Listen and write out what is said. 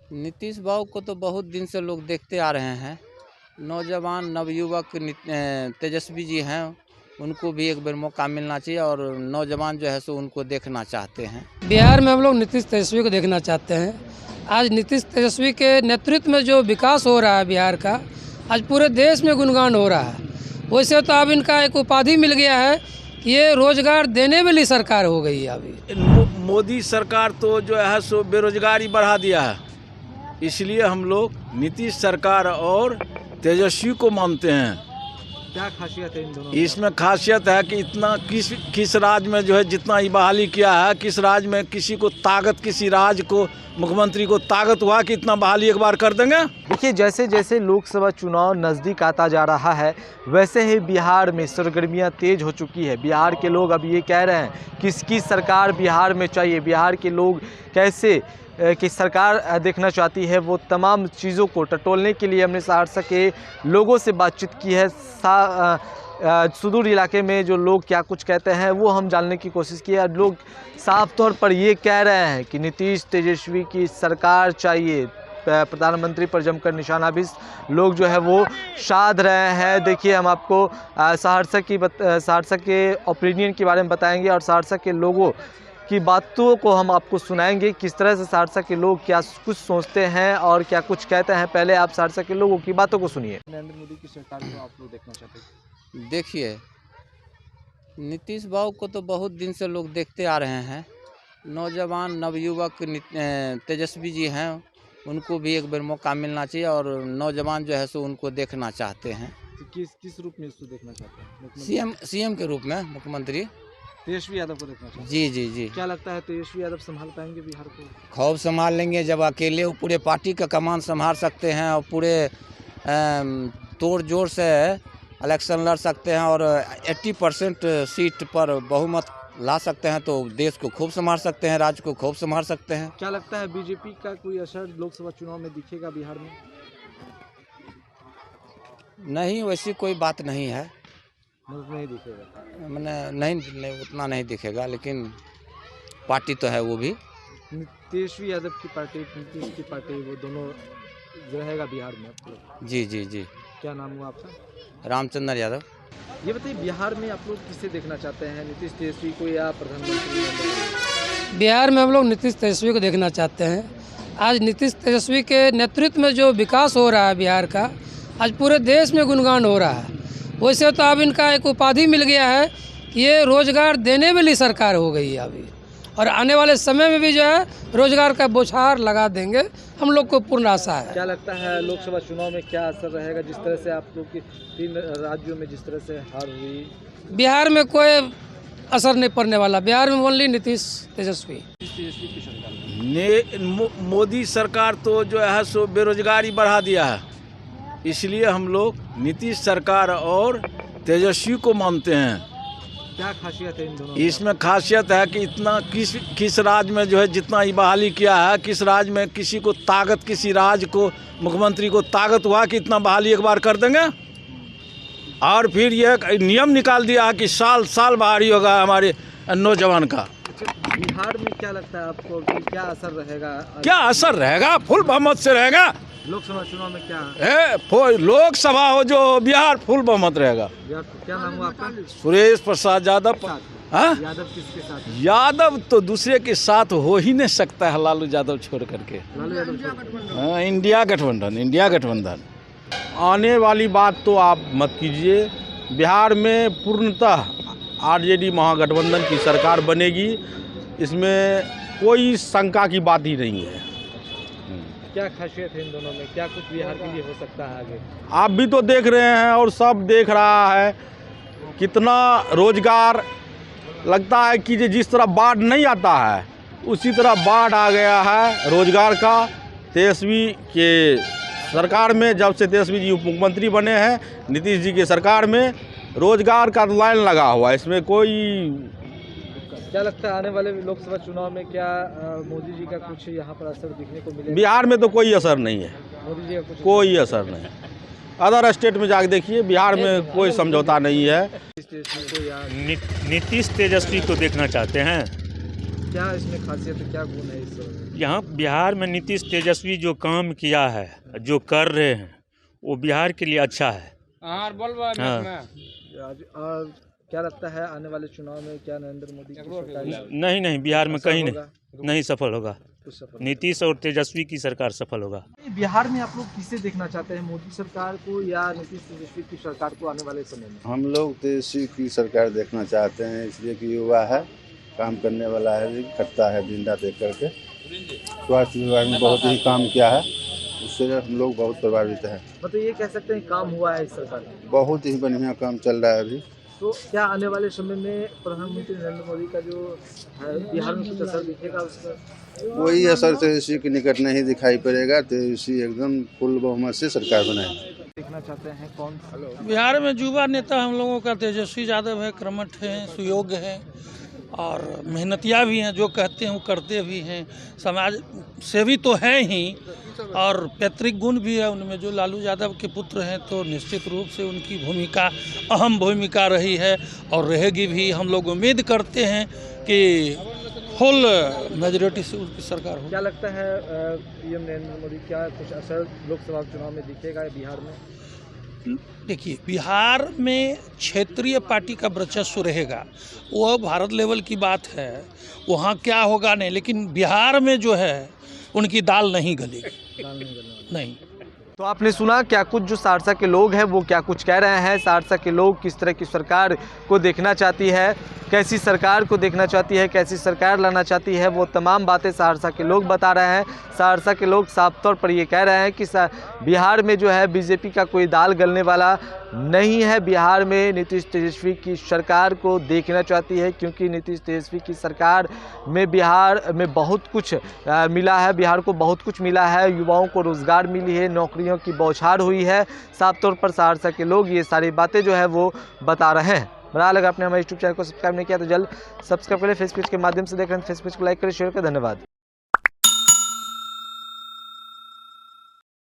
नीतीश बाबू को तो बहुत दिन से लोग देखते आ रहे हैं। नौजवान नवयुवक तेजस्वी जी हैं, उनको भी एक बार मौका मिलना चाहिए और नौजवान जो है सो उनको देखना चाहते हैं। बिहार में हम लोग नीतीश तेजस्वी को देखना चाहते हैं। आज नीतीश तेजस्वी के नेतृत्व में जो विकास हो रहा है बिहार का, आज पूरे देश में गुणगान हो रहा है। वैसे तो अब इनका एक उपाधि मिल गया है कि ये रोजगार देने वाली सरकार हो गई है। अभी मोदी सरकार तो जो है सो बेरोजगारी बढ़ा दिया है, इसलिए हम लोग नीतीश सरकार और तेजस्वी को मानते हैं। क्या खासियत है इन दोनों? इसमें खासियत है कि इतना किस राज्य में जो है जितना ही बहाली किया है, किस राज्य में किसी को ताकत, किसी राज्य को मुख्यमंत्री को ताकत हुआ कि इतना बहाली एक बार कर देंगे। देखिए, जैसे जैसे लोकसभा चुनाव नज़दीक आता जा रहा है, वैसे ही बिहार में सरगर्मियां तेज हो चुकी है। बिहार के लोग अब ये कह रहे हैं किसकी सरकार बिहार में चाहिए, बिहार के लोग कैसे कि सरकार देखना चाहती है। वो तमाम चीज़ों को टटोलने के लिए हमने सहरसा के लोगों से बातचीत की है। सुदूर इलाके में जो लोग क्या कुछ कहते हैं वो हम जानने की कोशिश की है। लोग साफ तौर पर ये कह रहे हैं कि नीतीश तेजस्वी की सरकार चाहिए। प्रधानमंत्री पर जमकर निशाना भी लोग जो है वो साध रहे हैं। देखिए, हम आपको सहरसा के ओपिनियन के बारे में बताएंगे और सहरसा के लोगों की बातों को हम आपको सुनाएंगे, किस तरह से सहरसा के लोग क्या कुछ सोचते हैं और क्या कुछ कहते हैं। पहले आप सहरसा के लोगों की बातों को सुनिए। नरेंद्र मोदी की सरकार को आप लोग देखना चाहते हैं? देखिए, नीतीश बाबू को तो बहुत दिन से लोग देखते आ रहे हैं। नौजवान नवयुवक तेजस्वी जी हैं, उनको भी एक बार मौका मिलना चाहिए और नौजवान जो है सो उनको देखना चाहते हैं। किस रूप में इसको देखना चाहते हैं? सीएम के रूप में मुख्यमंत्री तेजस्वी यादव को देखना चाहते जी जी जी। हैं? क्या लगता है तेजस्वी यादव संभाल पाएंगे बिहार को? खूब संभाल लेंगे। जब अकेले वो पूरे पार्टी का कमान संभाल सकते हैं और पूरे तोड़ जोड़ से इलेक्शन लड़ सकते हैं और 80% सीट पर बहुमत ला सकते हैं, तो देश को खूब संभाल सकते हैं, राज्य को खूब संभाल सकते हैं। क्या लगता है बीजेपी का कोई असर लोकसभा चुनाव में दिखेगा बिहार में? नहीं, वैसी कोई बात नहीं है। नहीं दिखेगा? मैंने नहीं उतना नहीं दिखेगा, लेकिन पार्टी तो है वो भी। तेजस्वी यादव की पार्टी, नीतीश की पार्टी, वो दोनों रहेगा बिहार में? जी जी जी। क्या नाम हुआ आपका? रामचंद्र यादव। ये बताइए, बिहार में आप लोग किसे देखना चाहते हैं, नीतीश तेजस्वी को या प्रधानमंत्री? बिहार में हम लोग नीतीश तेजस्वी को देखना चाहते हैं। आज नीतीश तेजस्वी के नेतृत्व में जो विकास हो रहा है बिहार का, आज पूरे देश में गुणगान हो रहा है। वैसे तो अब इनका एक उपाधि मिल गया है कि ये रोजगार देने वाली सरकार हो गई है अभी, और आने वाले समय में भी जो है रोजगार का बौछार लगा देंगे, हम लोग को पूर्ण आशा है। क्या लगता है लोकसभा चुनाव में क्या असर रहेगा, जिस तरह से आप लोग की 3 राज्यों में जिस तरह से हार हुई? बिहार में कोई असर नहीं पड़ने वाला। बिहार में ओनली नीतीश तेजस्वी। मोदी सरकार तो जो है सो बेरोजगारी बढ़ा दिया है, इसलिए हम लोग नीतीश सरकार और तेजस्वी को मानते हैं। क्या खासियत है इन दोनों? इसमें खासियत है कि इतना किस राज्य में जो है जितना ही बहाली किया है, किस राज्य में किसी को ताकत, किसी राज्य को मुख्यमंत्री को ताकत हुआ कि इतना बहाली एक बार कर देंगे। और फिर ये नियम निकाल दिया है कि साल साल बहाली होगा हमारे नौजवान का। बिहार में क्या लगता है आपको कि क्या असर रहेगा? क्या असर रहेगा? फुल बहुमत से रहेगा। लोकसभा चुनाव में क्या है? लोकसभा हो जो बिहार फुल बहुमत रहेगा। क्या नाम हुआ आपका? सुरेश प्रसाद यादव। हाँ, यादव किसके साथ? यादव तो दूसरे के साथ हो ही नहीं सकता है, लालू यादव छोड़ करके। लालू यादव? हाँ, इंडिया गठबंधन। आने वाली बात तो आप मत कीजिए। बिहार में पूर्णतः आरजेडी महागठबंधन की सरकार बनेगी, इसमें कोई शंका की बात ही नहीं है। क्या खासियत है इन दोनों में? क्या कुछ बिहार के लिए हो सकता है आगे? आप भी तो देख रहे हैं और सब देख रहा है, कितना रोजगार लगता है कि जिस तरह बाढ़ नहीं आता है उसी तरह बाढ़ आ गया है रोजगार का। तेजस्वी के सरकार में, जब से तेजस्वी जी उप मुख्यमंत्री बने हैं, नीतीश जी के सरकार में रोजगार का लाइन लगा हुआ है। इसमें कोई क्या लगता है आने वाले लोकसभा चुनाव में क्या मोदी जी का कुछ यहाँ पर असर दिखने को मिलेगा? बिहार में तो कोई असर नहीं है, मोदी जी का कोई असर नहीं। अदर स्टेट में जाके देखिए, बिहार में कोई समझौता नहीं है। नीतीश तेजस्वी को देखना चाहते हैं। क्या इसमें खासियत है, क्या गुण है इस? यहाँ बिहार में नीतीश तेजस्वी जो काम किया है, जो कर रहे हैं, वो बिहार के लिए अच्छा है। हाँ। और क्या लगता है आने वाले चुनाव में क्या नरेंद्र मोदी की सरकार नहीं, बिहार में कहीं नहीं सफल होगा। सफल? नीतीश और तेजस्वी की सरकार सफल होगा। बिहार में आप लोग किसे देखना चाहते हैं, मोदी सरकार को या नीतीश तेजस्वी की सरकार को आने वाले समय में? हम लोग तेजस्वी की सरकार देखना चाहते हैं, इसलिए कि युवा है, काम करने वाला है, करता है दिन रात एक करके। स्वास्थ्य विभाग में बहुत ही काम किया है, उससे हम लोग बहुत प्रभावित हैं। मतलब ये कह सकते हैं काम हुआ है इस सरकार में? बहुत ही बढ़िया काम चल रहा है अभी। तो क्या आने वाले समय में प्रधानमंत्री नरेंद्र मोदी का जो है बिहार में कुछ असर दिखेगा उसका? वही असर तेजस्वी के निकट नहीं दिखाई पड़ेगा। तेजस्वी एकदम फुल बहुमत से सरकार बनाएगी। देखना चाहते हैं कौन? बिहार में युवा नेता हम लोगों का तेजस्वी यादव है, कर्मठ है, सुयोग्य है और मेहनतिया भी हैं, जो कहते हैं वो करते भी हैं, समाज सेवी तो हैं ही और पैतृक गुण भी है उनमें। जो लालू यादव के पुत्र हैं तो निश्चित रूप से उनकी भूमिका अहम भूमिका रही है और रहेगी भी। हम लोग उम्मीद करते हैं कि फुल मेजॉरिटी से उनकी सरकार हो। क्या लगता है पीएम नरेंद्र मोदी क्या कुछ असर लोकसभा चुनाव में दिखेगा बिहार में? देखिए, बिहार में क्षेत्रीय पार्टी का वर्चस्व रहेगा, वो भारत लेवल की बात है, वहाँ क्या होगा नहीं, लेकिन बिहार में जो है उनकी दाल नहीं गलेगी। नहीं। तो आपने सुना क्या कुछ जो सहरसा के लोग हैं वो क्या कुछ कह रहे हैं। सहरसा के लोग किस तरह की सरकार को देखना चाहती है, कैसी सरकार को देखना चाहती है, कैसी सरकार लाना चाहती है, वो तमाम बातें सहरसा के लोग बता रहे हैं। सहरसा के लोग साफ तौर पर ये कह रहे हैं कि बिहार में जो है बीजेपी का कोई दाल गलने वाला नहीं है। बिहार में नीतीश तेजस्वी की सरकार को देखना चाहती है, क्योंकि नीतीश तेजस्वी की सरकार में बिहार में बहुत कुछ मिला है, बिहार को बहुत कुछ मिला है। युवाओं को रोज़गार मिली है, नौकरियों की बौछार हुई है। साफ तौर पर सहरसा के लोग ये सारी बातें जो है वो बता रहे हैं। बहरहाल अगर आपने हमारे यूट्यूब चैनल को सब्सक्राइब नहीं किया तो जल्द सब्सक्राइब करें। फेसबुक के माध्यम से देख रहे हैं, फेसबुक को लाइक करें, शेयर करें। धन्यवाद।